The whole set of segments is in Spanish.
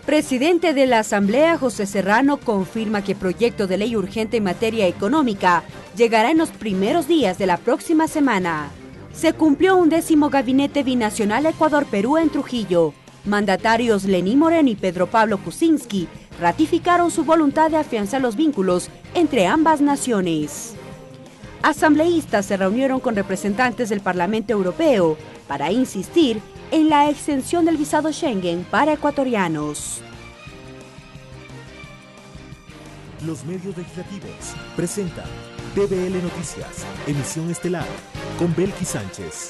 Presidente de la Asamblea, José Serrano, confirma que proyecto de ley urgente en materia económica llegará en los primeros días de la próxima semana. Se cumplió 11º Gabinete Binacional Ecuador-Perú en Trujillo. Mandatarios Lenín Moreno y Pedro Pablo Kuczynski ratificaron su voluntad de afianzar los vínculos entre ambas naciones. Asambleístas se reunieron con representantes del Parlamento Europeo para insistir en la extensión del visado Schengen para ecuatorianos. Los medios legislativos presentan TVL Noticias, emisión estelar, con Belkis Sánchez.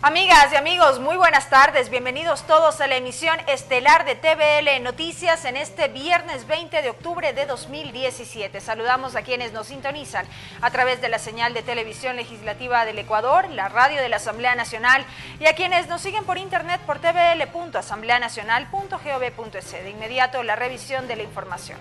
Amigas y amigos, muy buenas tardes. Bienvenidos todos a la emisión estelar de TVL Noticias en este viernes 20 de octubre de 2017. Saludamos a quienes nos sintonizan a través de la señal de televisión legislativa del Ecuador, la radio de la Asamblea Nacional y a quienes nos siguen por internet por tvl.asambleanacional.gov.es. De inmediato, la revisión de la información.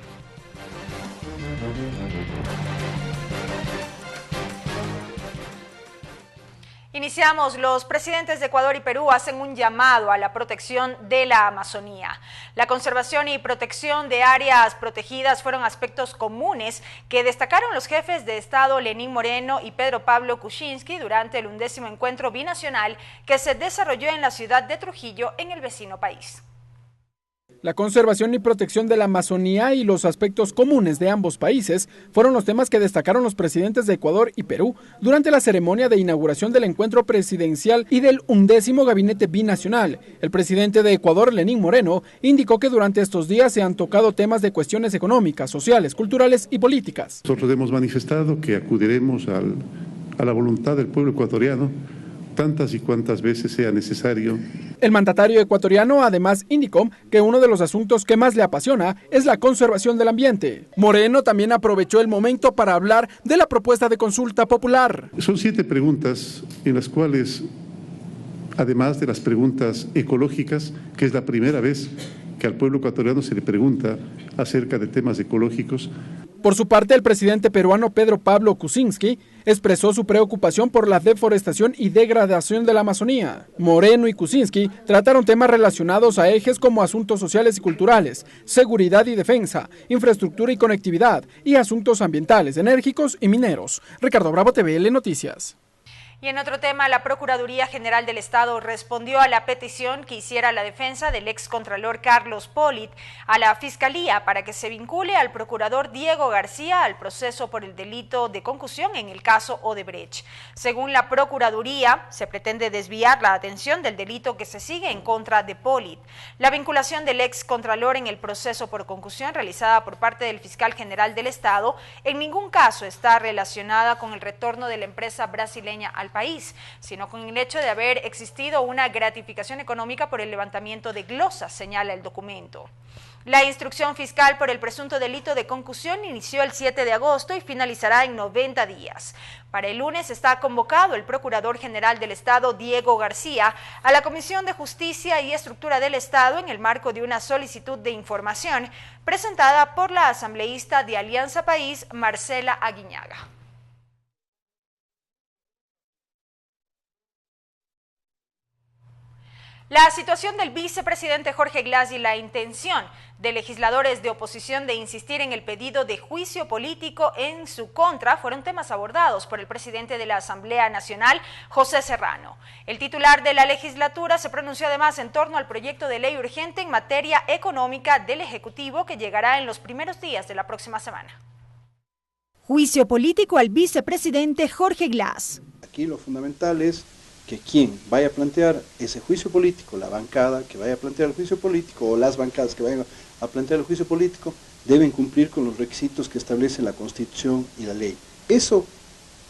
Iniciamos. Los presidentes de Ecuador y Perú hacen un llamado a la protección de la Amazonía. La conservación y protección de áreas protegidas fueron aspectos comunes que destacaron los jefes de Estado Lenín Moreno y Pedro Pablo Kuczynski durante el 11º encuentro binacional que se desarrolló en la ciudad de Trujillo, en el vecino país. La conservación y protección de la Amazonía y los aspectos comunes de ambos países fueron los temas que destacaron los presidentes de Ecuador y Perú durante la ceremonia de inauguración del encuentro presidencial y del 11º Gabinete Binacional. El presidente de Ecuador, Lenín Moreno, indicó que durante estos días se han tocado temas de cuestiones económicas, sociales, culturales y políticas. Nosotros hemos manifestado que acudiremos a la voluntad del pueblo ecuatoriano tantas y cuantas veces sea necesario. El mandatario ecuatoriano además indicó que uno de los asuntos que más le apasiona es la conservación del ambiente. Moreno también aprovechó el momento para hablar de la propuesta de consulta popular. Son 7 preguntas en las cuales, además de las preguntas ecológicas, que es la primera vez que al pueblo ecuatoriano se le pregunta acerca de temas ecológicos. Por su parte, el presidente peruano Pedro Pablo Kuczynski expresó su preocupación por la deforestación y degradación de la Amazonía. Moreno y Kuczynski trataron temas relacionados a ejes como asuntos sociales y culturales, seguridad y defensa, infraestructura y conectividad, y asuntos ambientales, enérgicos y mineros. Ricardo Bravo, TVL Noticias. Y en otro tema, la Procuraduría General del Estado respondió a la petición que hiciera la defensa del excontralor Carlos Polit a la Fiscalía para que se vincule al procurador Diego García al proceso por el delito de concusión en el caso Odebrecht. Según la Procuraduría, se pretende desviar la atención del delito que se sigue en contra de Polit. La vinculación del excontralor en el proceso por concusión realizada por parte del fiscal general del Estado en ningún caso está relacionada con el retorno de la empresa brasileña al país, sino con el hecho de haber existido una gratificación económica por el levantamiento de glosas, señala el documento. La instrucción fiscal por el presunto delito de concusión inició el 7 de agosto y finalizará en 90 días. Para el lunes está convocado el Procurador General del Estado, Diego García, a la Comisión de Justicia y Estructura del Estado en el marco de una solicitud de información presentada por la asambleísta de Alianza País, Marcela Aguiñaga. La situación del vicepresidente Jorge Glass y la intención de legisladores de oposición de insistir en el pedido de juicio político en su contra fueron temas abordados por el presidente de la Asamblea Nacional, José Serrano. El titular de la legislatura se pronunció además en torno al proyecto de ley urgente en materia económica del Ejecutivo que llegará en los primeros días de la próxima semana. Juicio político al vicepresidente Jorge Glass. Aquí lo fundamental es que quien vaya a plantear ese juicio político, la bancada que vaya a plantear el juicio político o las bancadas que vayan a plantear el juicio político, deben cumplir con los requisitos que establece la Constitución y la ley. Eso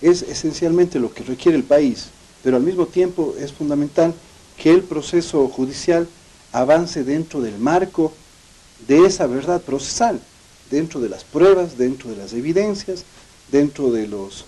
es esencialmente lo que requiere el país, pero al mismo tiempo es fundamental que el proceso judicial avance dentro del marco de esa verdad procesal, dentro de las pruebas, dentro de las evidencias, dentro de los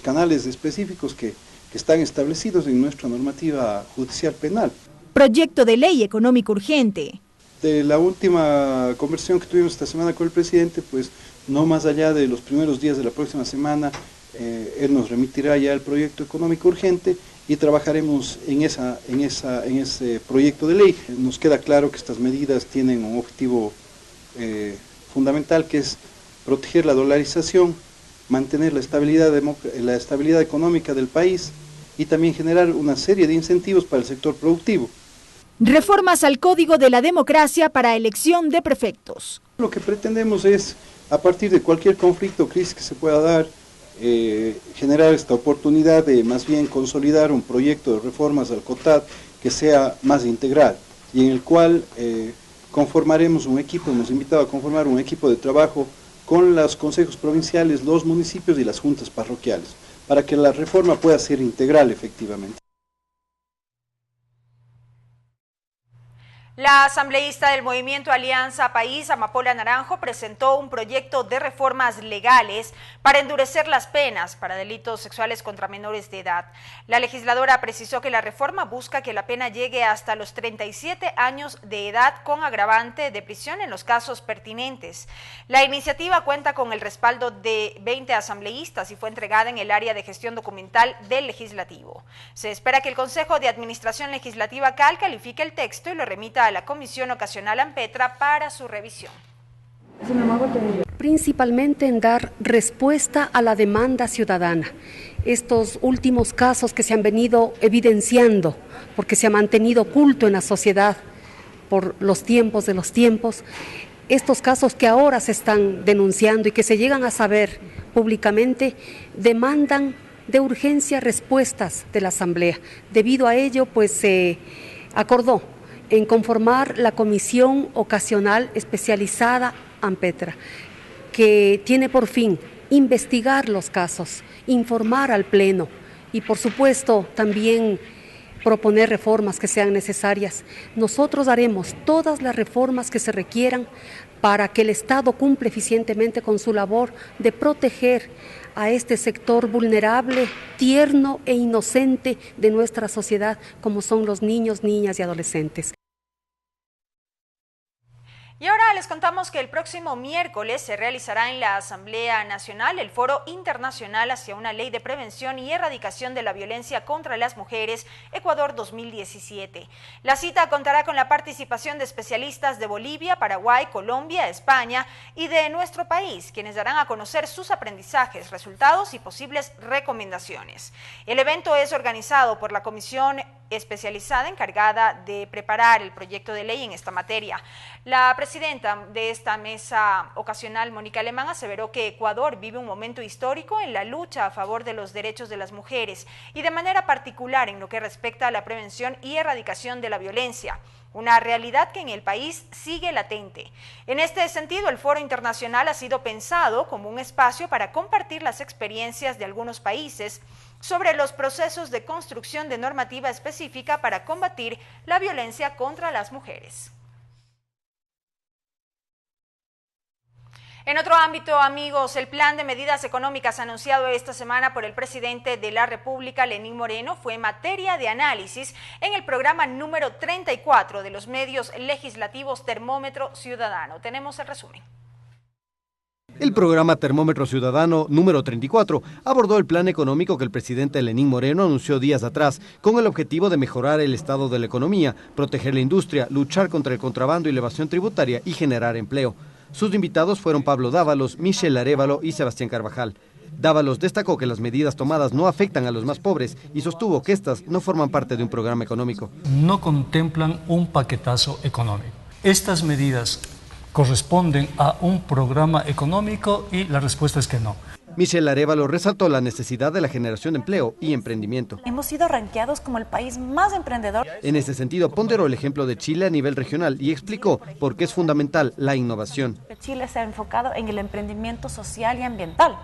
canales específicos que están establecidos en nuestra normativa judicial penal. Proyecto de ley económico urgente. De la última conversación que tuvimos esta semana con el presidente, pues no más allá de los primeros días de la próxima semana, él nos remitirá ya el proyecto económico urgente y trabajaremos en ese proyecto de ley. Nos queda claro que estas medidas tienen un objetivo fundamental, que es proteger la dolarización, mantener la estabilidad económica del país y también generar una serie de incentivos para el sector productivo. Reformas al Código de la Democracia para elección de prefectos. Lo que pretendemos es, a partir de cualquier conflicto o crisis que se pueda dar, generar esta oportunidad de más bien consolidar un proyecto de reformas al COTAD que sea más integral y en el cual conformaremos un equipo, hemos invitado a conformar un equipo de trabajo con los consejos provinciales, los municipios y las juntas parroquiales, para que la reforma pueda ser integral efectivamente. La asambleísta del Movimiento Alianza País, Amapola Naranjo, presentó un proyecto de reformas legales para endurecer las penas para delitos sexuales contra menores de edad. La legisladora precisó que la reforma busca que la pena llegue hasta los 37 años de edad con agravante de prisión en los casos pertinentes. La iniciativa cuenta con el respaldo de 20 asambleístas y fue entregada en el área de gestión documental del Legislativo. Se espera que el Consejo de Administración Legislativa CAL califique el texto y lo remita a la Comisión Ocasional AMPETRA para su revisión. Principalmente en dar respuesta a la demanda ciudadana. Estos últimos casos que se han venido evidenciando, porque se ha mantenido oculto en la sociedad por los tiempos de los tiempos, estos casos que ahora se están denunciando y que se llegan a saber públicamente, demandan de urgencia respuestas de la Asamblea. Debido a ello, pues se acordó en conformar la Comisión Ocasional Especializada AMPETRA, que tiene por fin investigar los casos, informar al Pleno y, por supuesto, también proponer reformas que sean necesarias. Nosotros haremos todas las reformas que se requieran para que el Estado cumpla eficientemente con su labor de proteger a este sector vulnerable, tierno e inocente de nuestra sociedad, como son los niños, niñas y adolescentes. Y ahora les contamos que el próximo miércoles se realizará en la Asamblea Nacional el Foro Internacional hacia una Ley de Prevención y Erradicación de la Violencia contra las Mujeres, Ecuador 2017. La cita contará con la participación de especialistas de Bolivia, Paraguay, Colombia, España y de nuestro país, quienes darán a conocer sus aprendizajes, resultados y posibles recomendaciones. El evento es organizado por la Comisión especializada encargada de preparar el proyecto de ley en esta materia. La presidenta de esta mesa ocasional, Mónica Alemán, aseveró que Ecuador vive un momento histórico en la lucha a favor de los derechos de las mujeres y de manera particular en lo que respecta a la prevención y erradicación de la violencia, una realidad que en el país sigue latente. En este sentido, el Foro Internacional ha sido pensado como un espacio para compartir las experiencias de algunos países sobre los procesos de construcción de normativa específica para combatir la violencia contra las mujeres. En otro ámbito, amigos, el plan de medidas económicas anunciado esta semana por el presidente de la República, Lenín Moreno, fue materia de análisis en el programa número 34 de los medios legislativos Termómetro Ciudadano. Tenemos el resumen. El programa Termómetro Ciudadano número 34 abordó el plan económico que el presidente Lenín Moreno anunció días atrás, con el objetivo de mejorar el estado de la economía, proteger la industria, luchar contra el contrabando y la evasión tributaria y generar empleo. Sus invitados fueron Pablo Dávalos, Michelle Arévalo y Sebastián Carvajal. Dávalos destacó que las medidas tomadas no afectan a los más pobres y sostuvo que estas no forman parte de un programa económico. No contemplan un paquetazo económico. Estas medidas corresponden a un programa económico y la respuesta es que no. Michelle Arévalo resaltó la necesidad de la generación de empleo y emprendimiento. Hemos sido rankeados como el país más emprendedor. En ese sentido, ponderó el ejemplo de Chile a nivel regional y explicó por qué es fundamental la innovación. Chile se ha enfocado en el emprendimiento social y ambiental.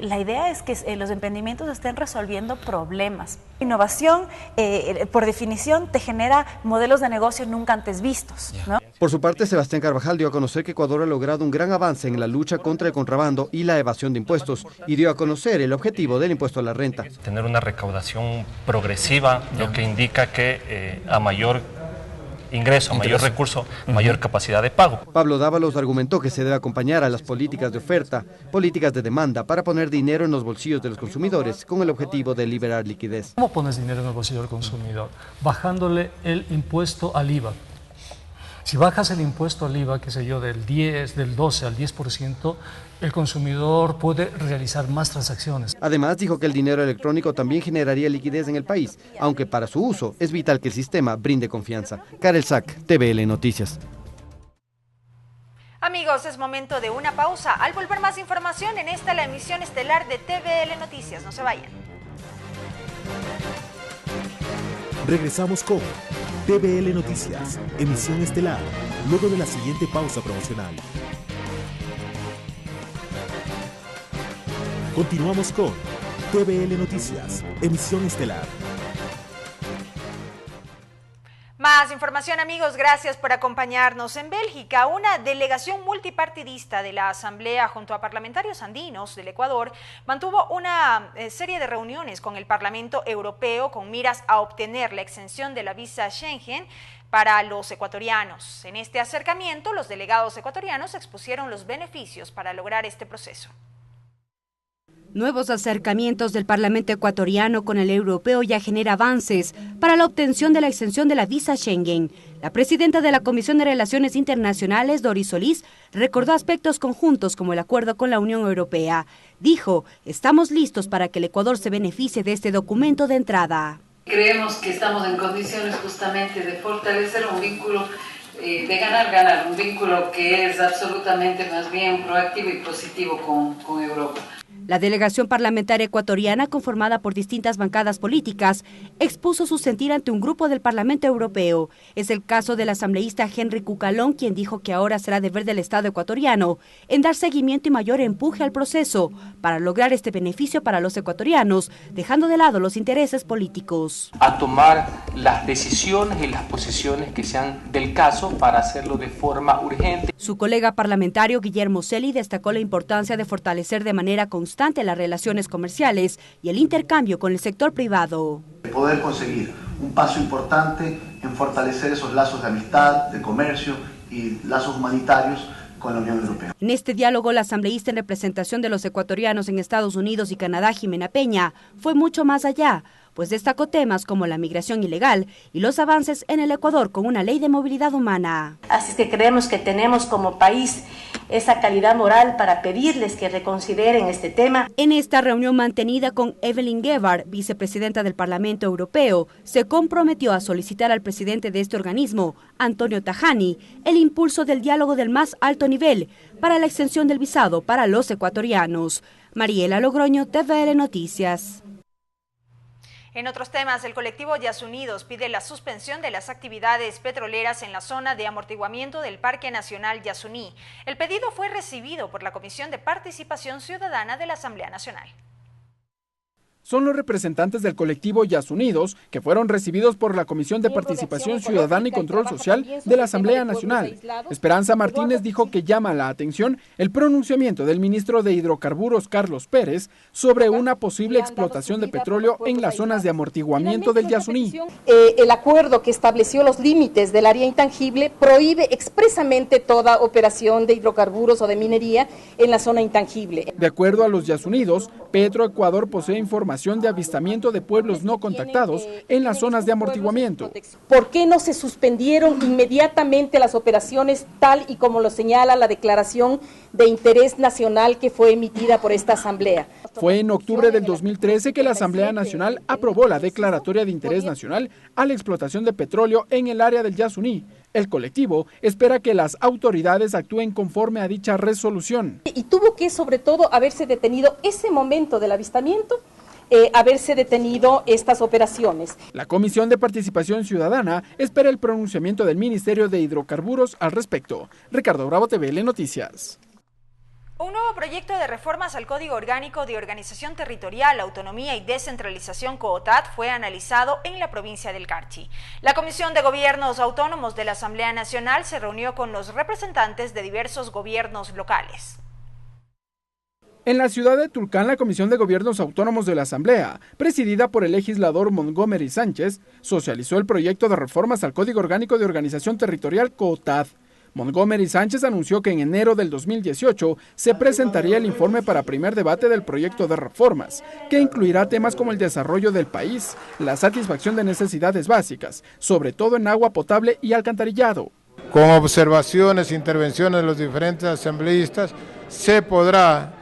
La idea es que los emprendimientos estén resolviendo problemas. Innovación, por definición, te genera modelos de negocio nunca antes vistos, ¿no? Por su parte, Sebastián Carvajal dio a conocer que Ecuador ha logrado un gran avance en la lucha contra el contrabando y la evasión de impuestos y dio a conocer el objetivo del impuesto a la renta. Tener una recaudación progresiva, lo que indica que a mayor ingreso, mayor recurso, mayor capacidad de pago. Pablo Dávalos argumentó que se debe acompañar a las políticas de oferta, políticas de demanda, para poner dinero en los bolsillos de los consumidores con el objetivo de liberar liquidez. ¿Cómo pones dinero en el bolsillo del consumidor? Bajándole el impuesto al IVA. Si bajas el impuesto al IVA, qué sé yo, del 12 al 10%, el consumidor puede realizar más transacciones. Además, dijo que el dinero electrónico también generaría liquidez en el país, aunque para su uso es vital que el sistema brinde confianza. Karel Sack, TVL Noticias. Amigos, es momento de una pausa. Al volver más información en esta la emisión estelar de TVL Noticias. No se vayan. Regresamos con TVL Noticias, emisión estelar, luego de la siguiente pausa promocional. Continuamos con TVL Noticias, emisión estelar. Más información, amigos, gracias por acompañarnos. En Bélgica, una delegación multipartidista de la Asamblea junto a parlamentarios andinos del Ecuador mantuvo una serie de reuniones con el Parlamento Europeo con miras a obtener la exención de la visa Schengen para los ecuatorianos. En este acercamiento, los delegados ecuatorianos expusieron los beneficios para lograr este proceso. Nuevos acercamientos del Parlamento ecuatoriano con el europeo ya genera avances para la obtención de la exención de la visa Schengen. La presidenta de la Comisión de Relaciones Internacionales, Doris Solís, recordó aspectos conjuntos como el acuerdo con la Unión Europea. Dijo, estamos listos para que el Ecuador se beneficie de este documento de entrada. Creemos que estamos en condiciones justamente de fortalecer un vínculo de ganar, un vínculo que es absolutamente más bien proactivo y positivo con Europa. La delegación parlamentaria ecuatoriana, conformada por distintas bancadas políticas, expuso su sentir ante un grupo del Parlamento Europeo. Es el caso del asambleísta Henry Cucalón, quien dijo que ahora será deber del Estado ecuatoriano en dar seguimiento y mayor empuje al proceso para lograr este beneficio para los ecuatorianos, dejando de lado los intereses políticos. A tomar las decisiones y las posiciones que sean del caso para hacerlo de forma urgente. Su colega parlamentario Guillermo Celi destacó la importancia de fortalecer de manera constante las relaciones comerciales y el intercambio con el sector privado. Poder conseguir un paso importante en fortalecer esos lazos de amistad, de comercio y lazos humanitarios con la Unión Europea. En este diálogo, la asambleísta en representación de los ecuatorianos en Estados Unidos y Canadá, Jimena Peña, fue mucho más allá, pues destacó temas como la migración ilegal y los avances en el Ecuador con una ley de movilidad humana. Así que creemos que tenemos como país esa calidad moral para pedirles que reconsideren este tema. En esta reunión mantenida con Evelyn Gebhardt, vicepresidenta del Parlamento Europeo, se comprometió a solicitar al presidente de este organismo, Antonio Tajani, el impulso del diálogo del más alto nivel para la exención del visado para los ecuatorianos. Mariela Logroño, TVL Noticias. En otros temas, el colectivo Yasunidos pide la suspensión de las actividades petroleras en la zona de amortiguamiento del Parque Nacional Yasuní. El pedido fue recibido por la Comisión de Participación Ciudadana de la Asamblea Nacional. Son los representantes del colectivo Yasunidos que fueron recibidos por la Comisión de Participación Ciudadana y Control Social de la Asamblea Nacional. Esperanza Martínez dijo que llama la atención el pronunciamiento del ministro de Hidrocarburos, Carlos Pérez, sobre una posible explotación de petróleo en las zonas de amortiguamiento del Yasuní. El acuerdo que estableció los límites del área intangible prohíbe expresamente toda operación de hidrocarburos o de minería en la zona intangible. De acuerdo a los Yasunidos, Petroecuador posee información de avistamiento de pueblos no contactados en las zonas de amortiguamiento. ¿Por qué no se suspendieron inmediatamente las operaciones tal y como lo señala la declaración de interés nacional que fue emitida por esta asamblea? Fue en octubre del 2013 que la Asamblea Nacional aprobó la declaratoria de interés nacional a la explotación de petróleo en el área del Yasuní. El colectivo espera que las autoridades actúen conforme a dicha resolución. Y tuvo que, sobre todo, haberse detenido ese momento del avistamiento, haberse detenido estas operaciones. La Comisión de Participación Ciudadana espera el pronunciamiento del Ministerio de Hidrocarburos al respecto. Ricardo Bravo, TVL Noticias. Un nuevo proyecto de reformas al Código Orgánico de Organización Territorial, Autonomía y Descentralización COOTAD fue analizado en la provincia del Carchi. La Comisión de Gobiernos Autónomos de la Asamblea Nacional se reunió con los representantes de diversos gobiernos locales. En la ciudad de Tulcán, la Comisión de Gobiernos Autónomos de la Asamblea, presidida por el legislador Montgomery Sánchez, socializó el proyecto de reformas al Código Orgánico de Organización Territorial COTAD. Montgomery Sánchez anunció que en enero del 2018 se presentaría el informe para primer debate del proyecto de reformas, que incluirá temas como el desarrollo del país, la satisfacción de necesidades básicas, sobre todo en agua potable y alcantarillado. Con observaciones e intervenciones de los diferentes asambleístas se podrá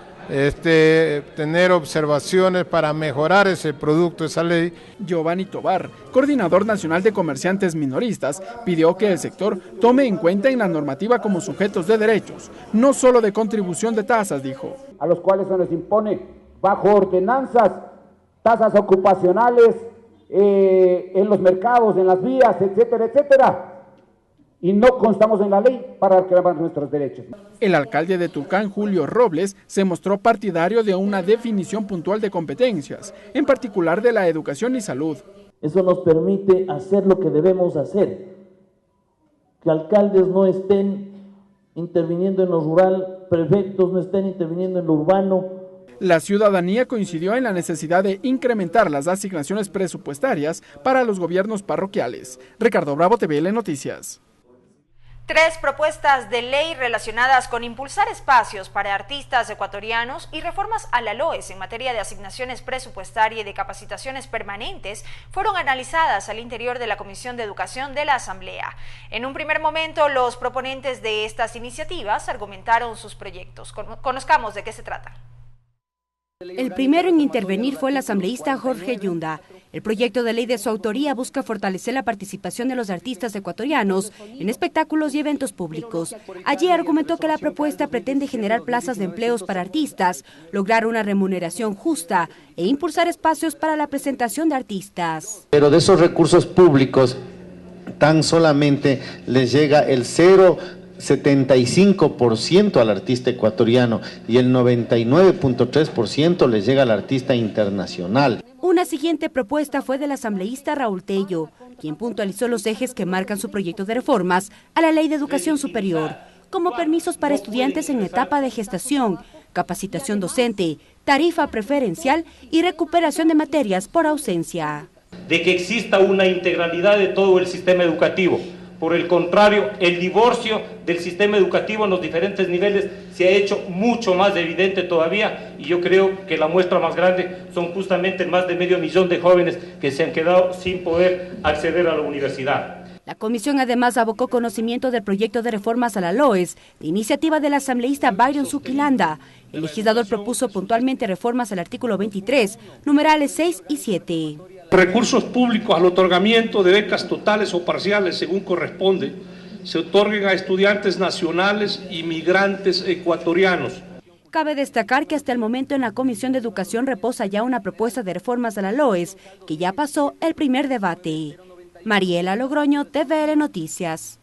tener observaciones para mejorar ese producto, esa ley. Giovanni Tobar, coordinador nacional de comerciantes minoristas, pidió que el sector tome en cuenta en la normativa como sujetos de derechos, no solo de contribución de tasas, dijo. A los cuales se les impone bajo ordenanzas, tasas ocupacionales en los mercados, en las vías, etcétera, etcétera. Y no constamos en la ley para reclamar nuestros derechos. El alcalde de Tulcán, Julio Robles, se mostró partidario de una definición puntual de competencias, en particular de la educación y salud. Eso nos permite hacer lo que debemos hacer, que alcaldes no estén interviniendo en lo rural, prefectos no estén interviniendo en lo urbano. La ciudadanía coincidió en la necesidad de incrementar las asignaciones presupuestarias para los gobiernos parroquiales. Ricardo Bravo, TVL Noticias. 3 propuestas de ley relacionadas con impulsar espacios para artistas ecuatorianos y reformas a la LOES en materia de asignaciones presupuestarias y de capacitaciones permanentes fueron analizadas al interior de la Comisión de Educación de la Asamblea. En un primer momento, los proponentes de estas iniciativas argumentaron sus proyectos. Conozcamos de qué se trata. El primero en intervenir fue el asambleísta Jorge Yunda. El proyecto de ley de su autoría busca fortalecer la participación de los artistas ecuatorianos en espectáculos y eventos públicos. Allí argumentó que la propuesta pretende generar plazas de empleos para artistas, lograr una remuneración justa e impulsar espacios para la presentación de artistas. Pero de esos recursos públicos, tan solamente les llega el 0,75% al artista ecuatoriano y el 99,3% les llega al artista internacional. Una siguiente propuesta fue del asambleísta Raúl Tello, quien puntualizó los ejes que marcan su proyecto de reformas a la Ley de Educación Superior, como permisos para estudiantes en etapa de gestación, capacitación docente, tarifa preferencial y recuperación de materias por ausencia. De que exista una integralidad de todo el sistema educativo. Por el contrario, el divorcio del sistema educativo en los diferentes niveles se ha hecho mucho más evidente todavía, y yo creo que la muestra más grande son justamente más de 500,000 de jóvenes que se han quedado sin poder acceder a la universidad. La comisión además abocó conocimiento del proyecto de reformas a la LOES, de iniciativa del asambleísta Byron Zuquilanda. El legislador propuso puntualmente reformas al artículo 23, numerales 6 y 7. Recursos públicos al otorgamiento de becas totales o parciales, según corresponde, se otorguen a estudiantes nacionales y migrantes ecuatorianos. Cabe destacar que hasta el momento en la Comisión de Educación reposa ya una propuesta de reformas a la LOES, que ya pasó el primer debate. Mariela Logroño, TVL Noticias.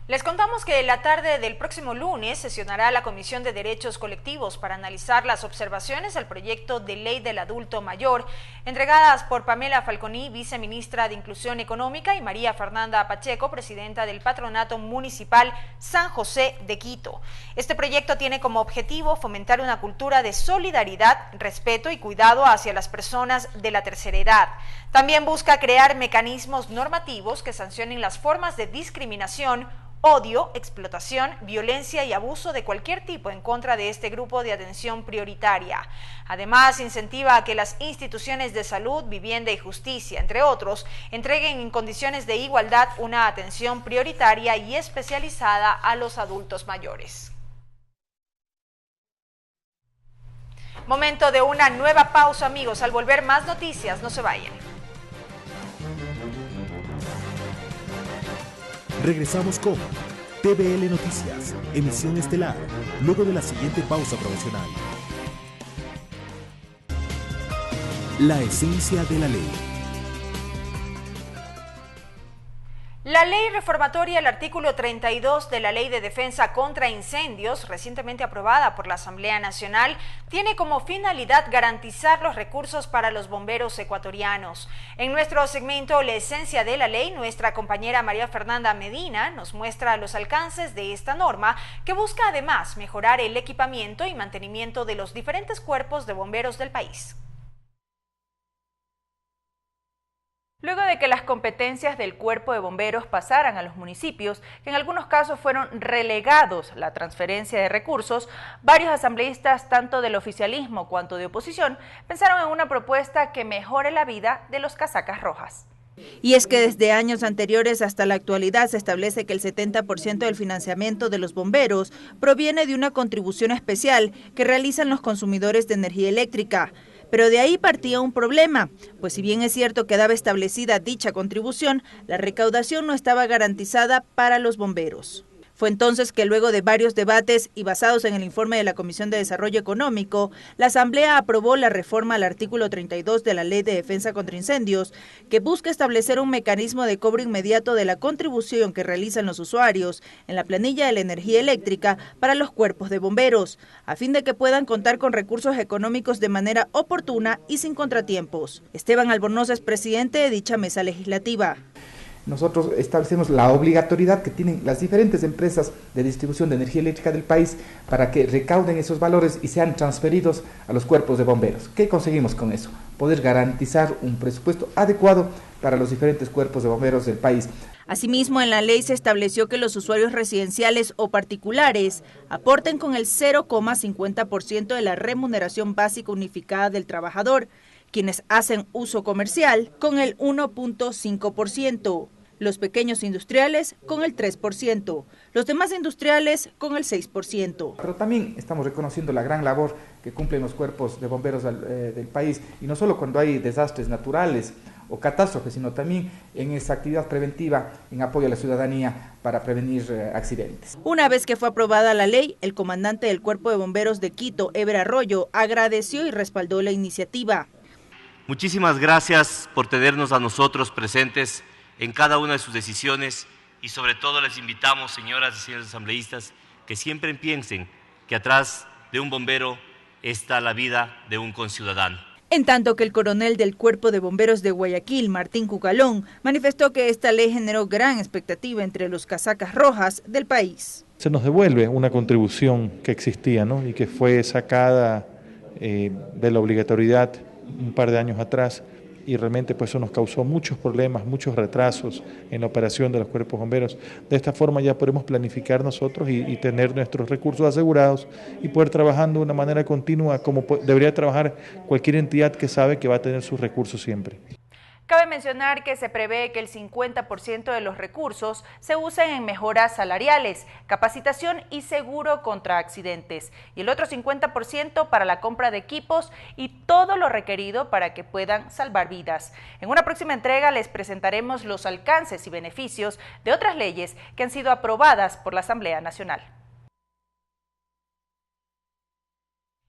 Les contamos que la tarde del próximo lunes sesionará la Comisión de Derechos Colectivos para analizar las observaciones al proyecto de ley del adulto mayor, entregadas por Pamela Falconi, viceministra de Inclusión Económica, y María Fernanda Pacheco, presidenta del Patronato Municipal San José de Quito. Este proyecto tiene como objetivo fomentar una cultura de solidaridad, respeto y cuidado hacia las personas de la tercera edad. También busca crear mecanismos normativos que sancionen las formas de discriminación, odio, explotación, violencia y abuso de cualquier tipo en contra de este grupo de atención prioritaria. Además, incentiva a que las instituciones de salud, vivienda y justicia, entre otros, entreguen en condiciones de igualdad una atención prioritaria y especializada a los adultos mayores. Momento de una nueva pausa, amigos. Al volver, más noticias, no se vayan. Regresamos con TVL Noticias, emisión estelar, luego de la siguiente pausa promocional. La esencia de la ley. La ley reformatoria al artículo 32 de la Ley de Defensa contra Incendios, recientemente aprobada por la Asamblea Nacional, tiene como finalidad garantizar los recursos para los bomberos ecuatorianos. En nuestro segmento La Esencia de la Ley, nuestra compañera María Fernanda Medina nos muestra los alcances de esta norma, que busca además mejorar el equipamiento y mantenimiento de los diferentes cuerpos de bomberos del país. Luego de que las competencias del Cuerpo de Bomberos pasaran a los municipios, que en algunos casos fueron relegados a la transferencia de recursos, varios asambleístas, tanto del oficialismo cuanto de oposición, pensaron en una propuesta que mejore la vida de los casacas rojas. Y es que desde años anteriores hasta la actualidad se establece que el 70% del financiamiento de los bomberos proviene de una contribución especial que realizan los consumidores de energía eléctrica. Pero de ahí partía un problema, pues si bien es cierto quedaba establecida dicha contribución, la recaudación no estaba garantizada para los bomberos. Fue entonces que luego de varios debates y basados en el informe de la Comisión de Desarrollo Económico, la Asamblea aprobó la reforma al artículo 32 de la Ley de Defensa contra Incendios, que busca establecer un mecanismo de cobro inmediato de la contribución que realizan los usuarios en la planilla de la energía eléctrica para los cuerpos de bomberos, a fin de que puedan contar con recursos económicos de manera oportuna y sin contratiempos. Esteban Albornoz es presidente de dicha mesa legislativa. Nosotros establecemos la obligatoriedad que tienen las diferentes empresas de distribución de energía eléctrica del país para que recauden esos valores y sean transferidos a los cuerpos de bomberos. ¿Qué conseguimos con eso? Poder garantizar un presupuesto adecuado para los diferentes cuerpos de bomberos del país. Asimismo, en la ley se estableció que los usuarios residenciales o particulares aporten con el 0,50% de la remuneración básica unificada del trabajador, quienes hacen uso comercial con el 1,5%. Los pequeños industriales con el 3%, los demás industriales con el 6%. Pero también estamos reconociendo la gran labor que cumplen los cuerpos de bomberos del país, y no solo cuando hay desastres naturales o catástrofes, sino también en esa actividad preventiva en apoyo a la ciudadanía para prevenir accidentes. Una vez que fue aprobada la ley, el comandante del Cuerpo de Bomberos de Quito, Eber Arroyo, agradeció y respaldó la iniciativa. Muchísimas gracias por tenernos a nosotros presentes en cada una de sus decisiones, y sobre todo les invitamos, señoras y señores asambleístas, que siempre piensen que atrás de un bombero está la vida de un conciudadano. En tanto que el coronel del Cuerpo de Bomberos de Guayaquil, Martín Cucalón, manifestó que esta ley generó gran expectativa entre los casacas rojas del país. Se nos devuelve una contribución que existía, ¿no? Y que fue sacada de la obligatoriedad un par de años atrás, y realmente pues eso nos causó muchos problemas, muchos retrasos en la operación de los cuerpos bomberos. De esta forma ya podemos planificar nosotros y tener nuestros recursos asegurados y poder trabajando de una manera continua como debería trabajar cualquier entidad que sabe que va a tener sus recursos siempre. Cabe mencionar que se prevé que el 50% de los recursos se usen en mejoras salariales, capacitación y seguro contra accidentes, y el otro 50% para la compra de equipos y todo lo requerido para que puedan salvar vidas. En una próxima entrega les presentaremos los alcances y beneficios de otras leyes que han sido aprobadas por la Asamblea Nacional.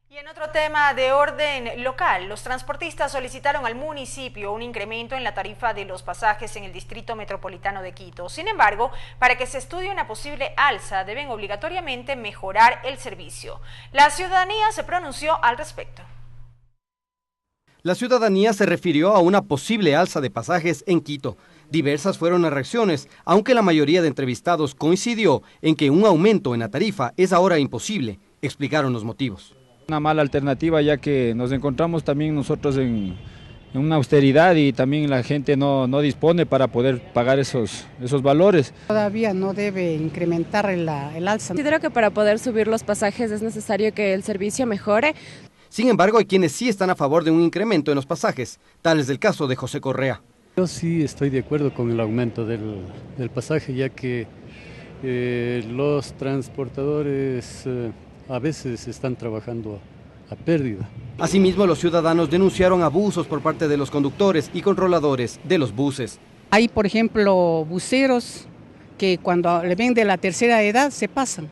Y en otro tema de orden local, los transportistas solicitaron al municipio un incremento en la tarifa de los pasajes en el Distrito Metropolitano de Quito. Sin embargo, para que se estudie una posible alza, deben obligatoriamente mejorar el servicio. La ciudadanía se pronunció al respecto. La ciudadanía se refirió a una posible alza de pasajes en Quito. Diversas fueron las reacciones, aunque la mayoría de entrevistados coincidió en que un aumento en la tarifa es ahora imposible. Explicaron los motivos. Una mala alternativa, ya que nos encontramos también nosotros en una austeridad y también la gente no dispone para poder pagar esos valores. Todavía no debe incrementar el alza. Considero que para poder subir los pasajes es necesario que el servicio mejore. Sin embargo, hay quienes sí están a favor de un incremento en los pasajes, tal es el caso de José Correa. Yo sí estoy de acuerdo con el aumento del pasaje, ya que los transportadores a veces están trabajando a pérdida. Asimismo, los ciudadanos denunciaron abusos por parte de los conductores y controladores de los buses. Hay, por ejemplo, buceros que cuando le ven de la tercera edad se pasan.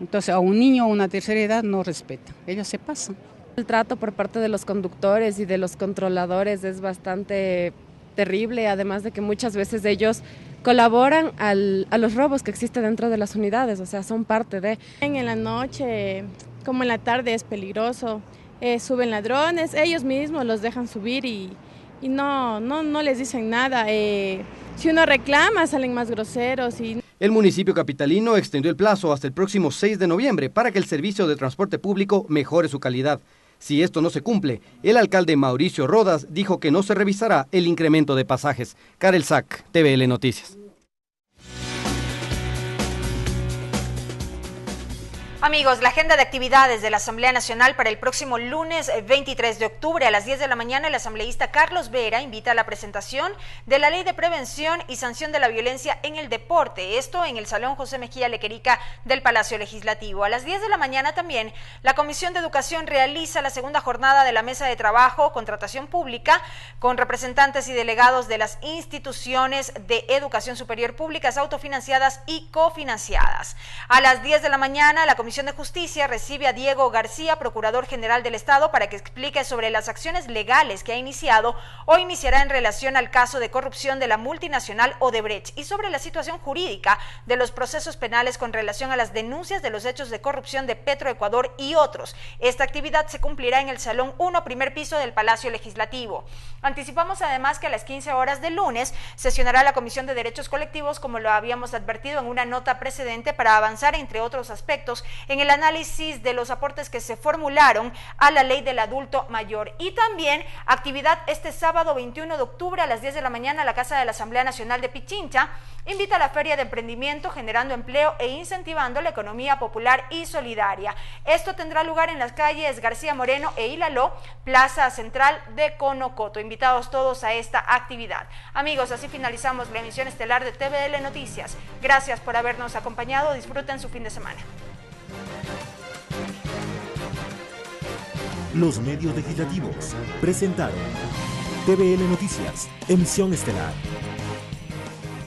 Entonces, a un niño o una tercera edad no respetan, ellos se pasan. El trato por parte de los conductores y de los controladores es bastante terrible, además de que muchas veces ellos colaboran a los robos que existen dentro de las unidades, o sea, son parte de... En la noche, como en la tarde, es peligroso, suben ladrones, ellos mismos los dejan subir y no les dicen nada. Si uno reclama, salen más groseros. El municipio capitalino extendió el plazo hasta el próximo 6 de noviembre para que el servicio de transporte público mejore su calidad. Si esto no se cumple, el alcalde Mauricio Rodas dijo que no se revisará el incremento de pasajes. Karel Sack, TVL Noticias. Amigos, la agenda de actividades de la Asamblea Nacional para el próximo lunes 23 de octubre a las 10 de la mañana, el asambleísta Carlos Vera invita a la presentación de la Ley de Prevención y Sanción de la Violencia en el Deporte, esto en el Salón José Mejía Lequerica del Palacio Legislativo. A las 10 de la mañana también, la Comisión de Educación realiza la segunda jornada de la Mesa de Trabajo, Contratación Pública, con representantes y delegados de las instituciones de educación superior públicas, autofinanciadas y cofinanciadas. A las 10 de la mañana, la Comisión de Justicia recibe a Diego García, Procurador General del Estado, para que explique sobre las acciones legales que ha iniciado o iniciará en relación al caso de corrupción de la multinacional Odebrecht y sobre la situación jurídica de los procesos penales con relación a las denuncias de los hechos de corrupción de Petroecuador y otros. Esta actividad se cumplirá en el Salón 1, primer piso del Palacio Legislativo. Anticipamos además que a las 15 horas del lunes sesionará la Comisión de Derechos Colectivos, como lo habíamos advertido en una nota precedente, para avanzar, entre otros aspectos, en el análisis de los aportes que se formularon a la ley del adulto mayor. Y también actividad este sábado 21 de octubre a las 10 de la mañana, la Casa de la Asamblea Nacional de Pichincha invita a la Feria de Emprendimiento, generando empleo e incentivando la economía popular y solidaria. Esto tendrá lugar en las calles García Moreno e Ilaló, Plaza Central de Conocoto. Invitados todos a esta actividad. Amigos, así finalizamos la emisión estelar de TVL Noticias. Gracias por habernos acompañado. Disfruten su fin de semana. Los medios legislativos presentaron TVL Noticias, emisión estelar.